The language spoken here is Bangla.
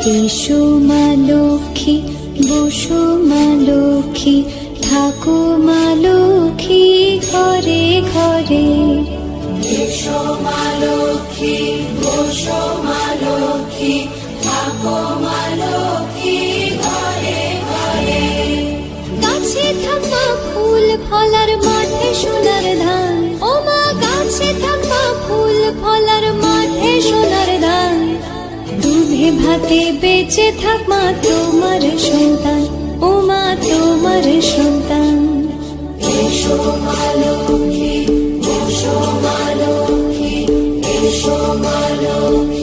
এসো মা লক্ষ্মী, বসো মা লক্ষ্মী, থাকো মা লক্ষ্মী ঘরে ঘরে। এসো মা লক্ষ্মী, বসো মা লক্ষ্মী, থাকো মা লক্ষ্মী ঘরে ঘরে। গাছে থাকা ফুল ফলার মাঠে সোনার ধান, ও মা গাছে থাকা ফুল ফলার মাঠে সোনার ধান। দুধে ভাতে বেঁচে থাক মা তোমার সন্তান, ও মা তোমার সন্তান। এসো মা লক্ষ্মী, বসো মা লক্ষ্মী, এসো মা লক্ষ্মী।